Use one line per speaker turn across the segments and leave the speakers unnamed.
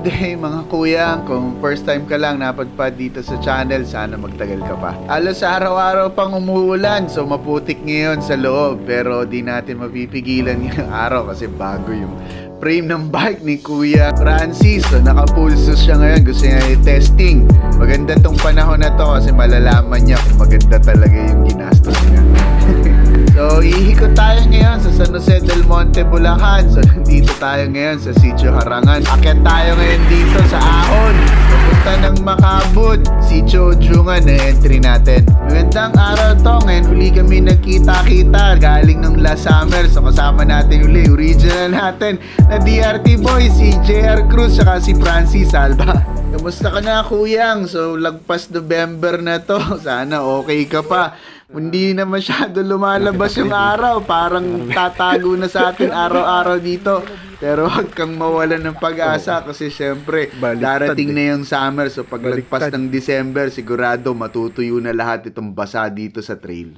day mga kuya, kung first time ka lang napadpad dito sa channel, sana magtagal ka pa. Halos araw-araw pang umuulan, so maputik ngayon sa loob, pero di natin mapipigilan yung araw kasi bago yung frame ng bike ni Kuya Francis. So nakapulso siya ngayon, gusto niya i-testing. Maganda tong panahon na to kasi malalaman niya kung maganda talaga yung ginastos niya. So, ihikot tayo ngayon sa San Jose del Monte, Bulacan. So, nandito tayo ngayon sa Sitio Harangan. Akyat tayo ngayon dito sa Ahon. Papunta ng Makabud, Sitio Ujungan na entry natin. Magandang araw to. Ngayon uli kami nagkita-kita. Galing ng last summer. So, kasama natin uli. Original natin na DRT boy, si JR Cruz, saka si Francis Alba. Kamusta ka na, kuyang? So, lagpas November na to. Sana okay ka pa. Hindi na masyado lumalabas yung araw. Parang tatago na sa atin araw-araw dito. Pero huwag kang mawalan ng pag-asa kasi syempre darating na yung summer. So paglagpas ng December, sigurado matutuyo na lahat itong basa dito sa trail.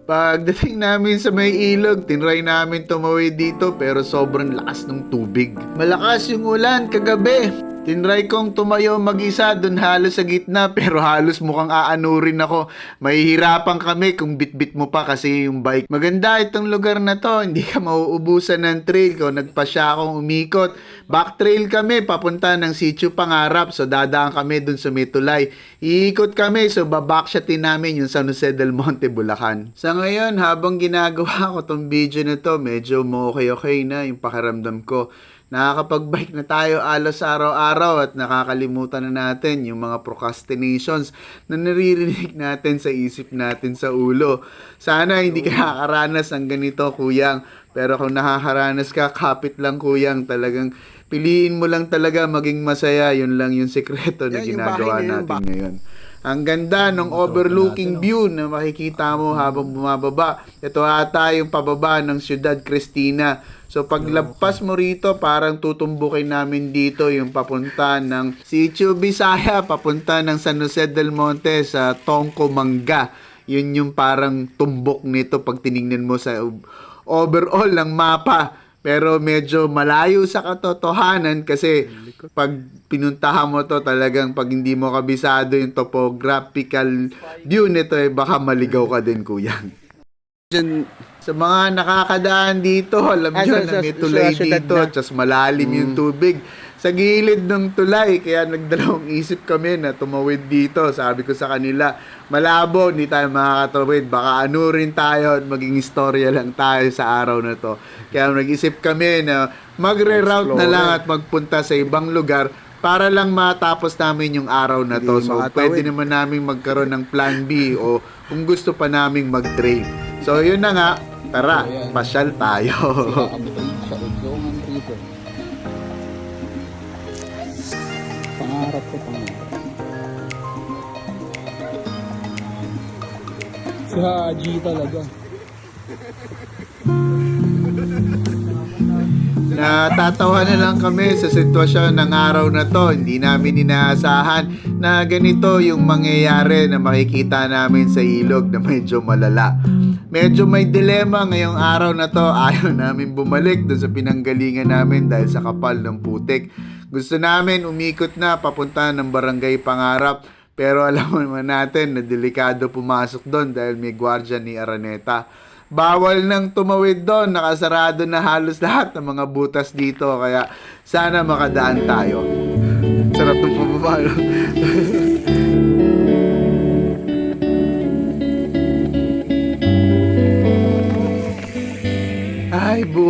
Pagdating namin sa may ilog, tinry namin tumawid dito pero sobrang lakas ng tubig. Malakas yung ulan kagabi. Tinry kong tumayo mag-isa dun halos sa gitna pero halos mukhang aanurin ako. Mahihirapan kami kung bit-bit mo pa kasi yung bike. Maganda itong lugar na to, hindi ka mauubusan ng trail ko. Nagpasya akong umikot. Back trail kami, papunta ng Sitio Pangarap. So dadaan kami dun sa may tulay. Iikot kami, so babakshyatin namin yung San Jose del Monte, Bulacan. Sa ngayon, habang ginagawa ko tong video na to, medyo okay na yung pakiramdam ko. Nakakapag-bike na tayo alos araw-araw at nakakalimutan na natin yung mga procrastinations na naririnig natin sa isip natin sa ulo. Sana hindi ka nakakaranas ng ganito, kuyang. Pero kung nakakaranas ka, kapit lang, kuyang. Talagang piliin mo lang talaga maging masaya. Yun lang yung sekreto na ginagawa natin ngayon. Ang ganda ng overlooking view na makikita mo habang bumababa. Ito ata yung pababa ng Ciudad Cristina. So paglagpas mo rito, parang tutumbukin namin dito yung papunta ng Sitio Bisaya, papunta ng San Jose del Monte sa Tongko Manga. Yun yung parang tumbok nito pag tinignan mo sa overall ng mapa. Pero medyo malayo sa katotohanan kasi pag pinuntahan mo to talagang pag hindi mo kabisado yung topographical view nito baka maligaw ka din, kuyang. Sa mga nakakadaan dito, alam nyo na may tulay dito, tas malalim yung tubig sa gilid ng tulay. Kaya nagdalawang isip kami na tumawid dito. Sabi ko sa kanila, malabo, hindi tayo makakatawid. Baka ano rin tayo at maging istorya lang tayo sa araw na to. Kaya nag-isip kami na magre-route na lang at magpunta sa ibang lugar para lang matapos namin yung araw na to. So, pwede naman namin magkaroon ng plan B o kung gusto pa namin mag-trail. So, yun na nga. Tara, pasyal tayo.
Pangarap ko, pangarap. Si Haji talaga.
Natatawa na lang kami sa sitwasyon ng araw na to. Hindi namin inaasahan na ganito yung mangyayari na makikita namin sa ilog na medyo malala. Medyo may dilema ngayong araw na to. Ayaw namin bumalik doon sa pinanggalingan namin dahil sa kapal ng putik. Gusto namin umikot na papunta ng Barangay Pangarap. Pero alam naman natin na delikado pumasok doon dahil may gwardiya ni Araneta. Bawal nang tumawid doon, nakasarado na halos lahat ng mga butas dito, kaya sana makadaan tayo. Sarap ng pababa, no?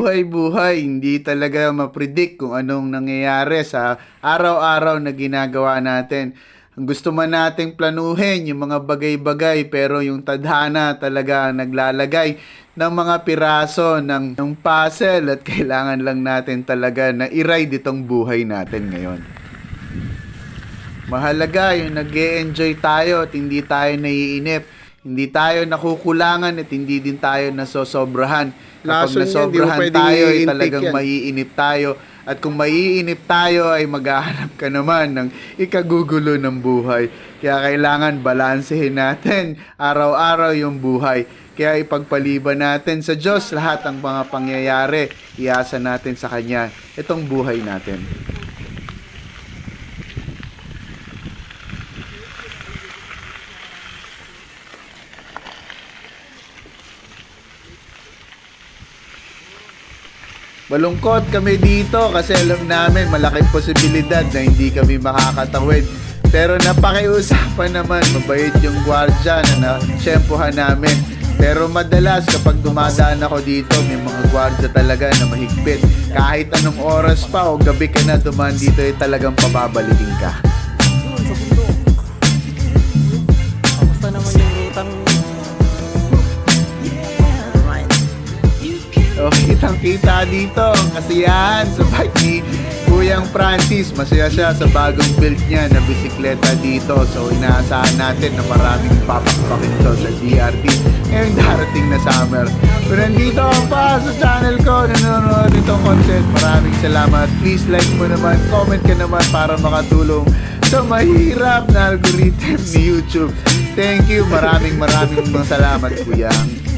Ay, buhay, hindi talaga mapredict kung anong nangyayari sa araw-araw na ginagawa natin. Ang gusto man nating planuhin yung mga bagay-bagay pero yung tadhana talaga naglalagay ng mga piraso ng puzzle at kailangan lang natin talaga na i-ride itong buhay natin ngayon. Mahalaga yung nag-e-enjoy tayo at hindi tayo naiinip. Hindi tayo nakukulangan at hindi din tayo nasosobrahan. Kapag nasobrahan tayo ay talagang maiinip tayo. At kung maiinip tayo ay maghahanap ka naman ng ikagugulo ng buhay. Kaya kailangan balansehin natin araw-araw yung buhay. Kaya ipagpaliban natin sa Diyos lahat ng mga pangyayari. Iasa natin sa Kanya itong buhay natin. Malungkot kami dito kasi alam namin malaking posibilidad na hindi kami makakatawid. Pero napakiusapan naman, mabait yung gwardya na nasyempohan namin. Pero madalas kapag dumadaan ako dito, may mga gwardya talaga na mahigpit. Kahit anong oras pa o gabi ka na dumaan dito, talagang pababalikin ka.
Doon sa bundok. Kamusta naman yung rutang?
So, kitang-kita dito ang kasiyahan sa bike ni Kuyang Francis. Masaya siya sa bagong build niya na bisikleta dito. So, inaasahan natin na maraming papakpakin to sa DRT ngayong darating na summer. Kung nandito ka pa sa channel ko, nanonood itong content, maraming salamat. Please like mo naman, comment ka naman para makatulong sa mahirap na algorithm ni YouTube. Thank you, maraming salamat, Kuyang.